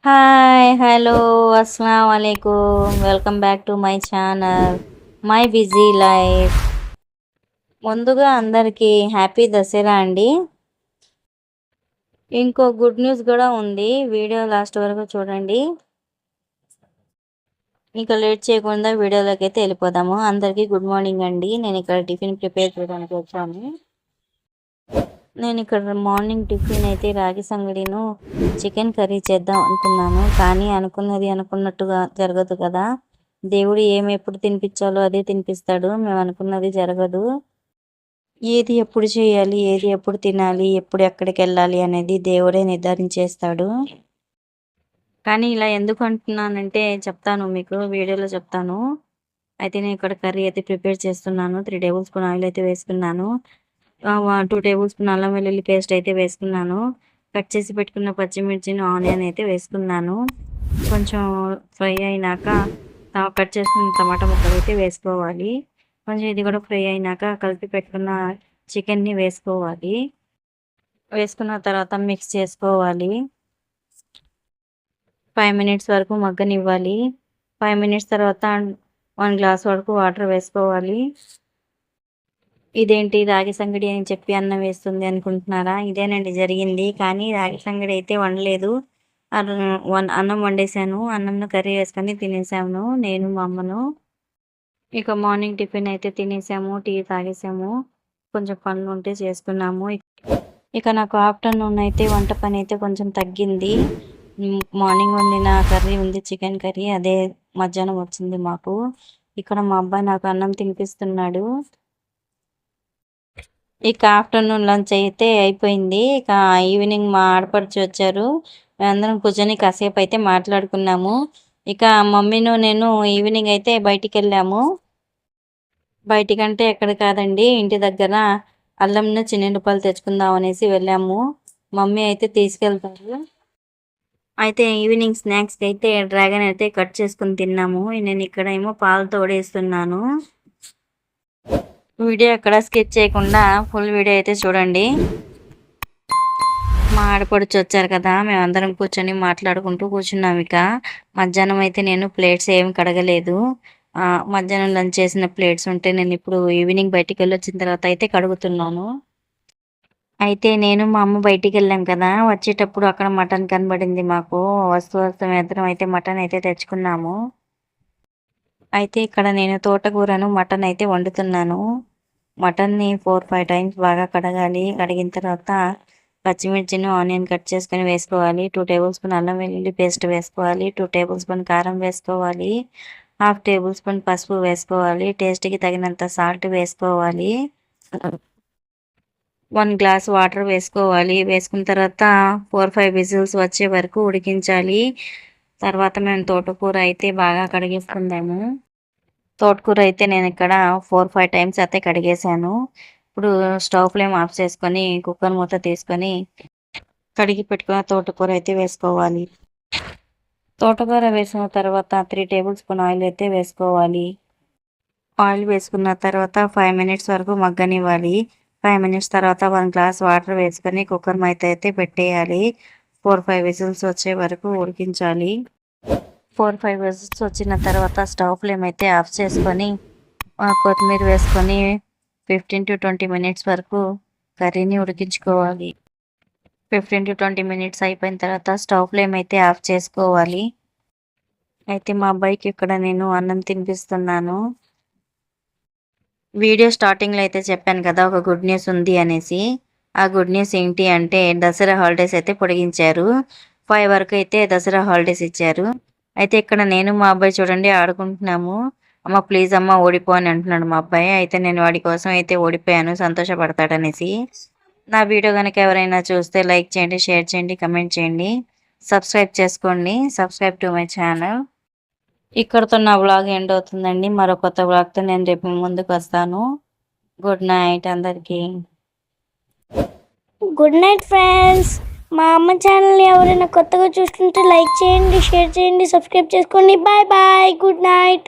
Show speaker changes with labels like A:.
A: Hi hello అస్సలం వాలేకుమ్ welcome back to my channel my busy life. ముందుగా అందరికీ హ్యాపీ దసరా అండి. ఇంకో గుడ్ న్యూస్ కూడా ఉంది, వీడియో లాస్ట్ వరకు చూడండి. ఇంకా లేట్ చేయకుండా వీడియోలోకి అయితే వెళ్ళిపోదాము. అందరికీ గుడ్ మార్నింగ్ అండి. నేను ఇక్కడ టిఫిన్ ప్రిపేర్ చేయడానికి వచ్చాను. నేను ఇక్కడ మార్నింగ్ టిఫిన్ అయితే రాగి సంగడిను చికెన్ కర్రీ చేద్దాం అనుకున్నాను. కానీ అనుకున్నది అనుకున్నట్టుగా జరగదు కదా. దేవుడు ఏమి ఎప్పుడు తినిపించాలో అదే తినిపిస్తాడు. మేము అనుకున్నది జరగదు. ఏది ఎప్పుడు చేయాలి, ఏది ఎప్పుడు తినాలి, ఎప్పుడు ఎక్కడికి వెళ్ళాలి అనేది దేవుడే నిర్ధారించేస్తాడు. కానీ ఇలా ఎందుకు అంటున్నానంటే చెప్తాను, మీకు వీడియోలో చెప్తాను. అయితే నేను ఇక్కడ కర్రీ అయితే ప్రిపేర్ చేస్తున్నాను. 3 టేబుల్ స్పూన్ ఆయిల్ అయితే వేసుకున్నాను. 2 టేబుల్ స్పూన్ అల్లం వెల్లుల్లి పేస్ట్ అయితే వేసుకున్నాను. కట్ చేసి పెట్టుకున్న పచ్చిమిర్చిని, ఆనియన్ అయితే వేసుకున్నాను. కొంచెం ఫ్రై అయినాక కట్ చేసుకున్న టమాటా ముక్కలు అయితే వేసుకోవాలి. కొంచెం ఇది కూడా ఫ్రై అయినాక కలిపి పెట్టుకున్న చికెన్ని వేసుకోవాలి. వేసుకున్న తర్వాత మిక్స్ చేసుకోవాలి. 5 మినిట్స్ వరకు మగ్గనివ్వాలి. 5 మినిట్స్ తర్వాత 1 గ్లాస్ వరకు వాటర్ వేసుకోవాలి. ఇదేంటి రాగి సంగడి అని చెప్పి అన్నం వేస్తుంది అనుకుంటున్నారా? ఇదేనండి జరిగింది. కానీ రాగి సంగడి అయితే వండలేదు. అన్నం వండేసాను. అన్నంలో కర్రీ వేసుకొని తినేసాము నేను, మా అమ్మను. ఇక మార్నింగ్ టిఫిన్ అయితే తినేసాము, టీ తాగేసాము, కొంచెం పనులు ఉంటే చేసుకున్నాము. ఇక నాకు ఆఫ్టర్నూన్ అయితే వంట పని అయితే కొంచెం తగ్గింది. మార్నింగ్ వండిన కర్రీ ఉంది, చికెన్ కర్రీ, అదే మధ్యాహ్నం వచ్చింది మాకు. ఇక్కడ మా అబ్బాయి నాకు అన్నం తినిపిస్తున్నాడు. ఇక ఆఫ్టర్నూన్ లంచ్ అయితే అయిపోయింది. ఇక ఈవినింగ్ మా ఆడపడుచు వచ్చారు. మేమందరం కూర్చొని కాసేపు అయితే మాట్లాడుకున్నాము. ఇక మమ్మీను నేను ఈవినింగ్ అయితే బయటికి వెళ్ళాము. బయటికంటే ఎక్కడ కాదండి, ఇంటి దగ్గర అల్లంను చిన్నులపాయలు తెచ్చుకుందాం అనేసి వెళ్ళాము. మమ్మీ అయితే తీసుకెళ్తారు. అయితే ఈవినింగ్ స్నాక్స్కి అయితే డ్రాగన్ అయితే కట్ చేసుకుని తిన్నాము. నేను ఇక్కడ ఏమో పాలు తోడేస్తున్నాను. వీడియో ఎక్కడ స్కిప్ చేయకుండా ఫుల్ వీడియో అయితే చూడండి. మా ఆడపడుచు వచ్చారు కదా, మేమందరం కూర్చొని మాట్లాడుకుంటూ కూర్చున్నాం. ఇక మధ్యాహ్నం అయితే నేను ప్లేట్స్ ఏమి కడగలేదు. మధ్యాహ్నం లంచ్ చేసిన ప్లేట్స్ ఉంటే నేను ఇప్పుడు ఈవినింగ్ బయటికి వెళ్ళి వచ్చిన తర్వాత అయితే కడుగుతున్నాను. అయితే నేను మా అమ్మ బయటికి వెళ్ళాం కదా, వచ్చేటప్పుడు అక్కడ మటన్ కనబడింది మాకు. వస్తు ఇద్దరం అయితే మటన్ అయితే తెచ్చుకున్నాము. అయితే ఇక్కడ నేను తోటకూరను మటన్ అయితే వండుతున్నాను. మటన్ని 4-5 టైమ్స్ బాగా కడగాలి. కడిగిన తర్వాత పచ్చిమిర్చిని, ఆనియన్ కట్ చేసుకొని వేసుకోవాలి. 2 టేబుల్ స్పూన్ అల్లం వెల్లుల్లి పేస్ట్ వేసుకోవాలి. 2 టేబుల్ స్పూన్ కారం వేసుకోవాలి. 1/2 టేబుల్ స్పూన్ పసుపు వేసుకోవాలి. టేస్ట్కి తగినంత సాల్ట్ వేసుకోవాలి. 1 గ్లాస్ వాటర్ వేసుకోవాలి. వేసుకున్న తర్వాత 4-5 విజిల్స్ వచ్చే వరకు ఉడికించాలి. తర్వాత మేము తోటకూర అయితే బాగా కడిగేసుకుందాము. తోటకూర అయితే నేను ఇక్కడ 4-5 టైమ్స్ అయితే కడిగేసాను. ఇప్పుడు స్టవ్ ఫ్లేమ్ ఆఫ్ చేసుకొని కుక్కర్ మూత తీసుకొని కడిగి పెట్టుకున్న తోటకూర అయితే వేసుకోవాలి. తోటకూర వేసిన తర్వాత 3 టేబుల్ స్పూన్ ఆయిల్ అయితే వేసుకోవాలి. ఆయిల్ వేసుకున్న తర్వాత 5 మినిట్స్ వరకు మగ్గనివ్వాలి. 5 మినిట్స్ తర్వాత 1 గ్లాస్ వాటర్ వేసుకొని కుక్కర్ మూత అయితే పెట్టేయాలి. 4-5 విజిల్స్ వచ్చే వరకు ఉడికించాలి. 4-5 విజిల్స్ వచ్చిన తర్వాత స్టవ్ ఫ్లేమ్ అయితే ఆఫ్ చేసుకొని కొత్తిమీర వేసుకొని 15 to 20 మినిట్స్ వరకు కర్రీని ఉడికించుకోవాలి. 15 to 20 మినిట్స్ అయిపోయిన తర్వాత స్టవ్ ఫ్లేమ్ అయితే ఆఫ్ చేసుకోవాలి. అయితే మా అబ్బాయికి ఇక్కడ నేను అన్నం తినిపిస్తున్నాను. వీడియో స్టార్టింగ్లో అయితే చెప్పాను కదా ఒక గుడ్ న్యూస్ ఉంది అనేసి. ఆ గుడ్ న్యూస్ ఏంటి అంటే దసరా హాలిడేస్ అయితే పొడిగించారు. 5 వరకు అయితే దసరా హాలిడేస్ ఇచ్చారు. అయితే ఇక్కడ నేను మా అబ్బాయి చూడండి ఆడుకుంటున్నాము. అమ్మ ప్లీజ్ అమ్మ ఓడిపో అని అంటున్నాడు మా అబ్బాయి. అయితే నేను వాడి కోసం అయితే ఓడిపోయాను, సంతోషపడతాడనేసి. నా వీడియో కనుక ఎవరైనా చూస్తే లైక్ చేయండి, షేర్ చేయండి, కమెంట్ చేయండి, సబ్స్క్రైబ్ చేసుకోండి. Subscribe to my channel. ఇక్కడతో నా వ్లాగ్ ఎండ్ అవుతుందండి. మరో కొత్త వ్లాగ్తో నేను రేపు ముందుకు వస్తాను. గుడ్ నైట్ అందరికీ.
B: Good night friends. మా అమ్మ ఛానల్ ఎవరైనా కొత్తగా చూస్తుంటే లైక్ చేయండి, షేర్ చేయండి, సబ్స్క్రైబ్ చేసుకోండి. Bye bye, good night.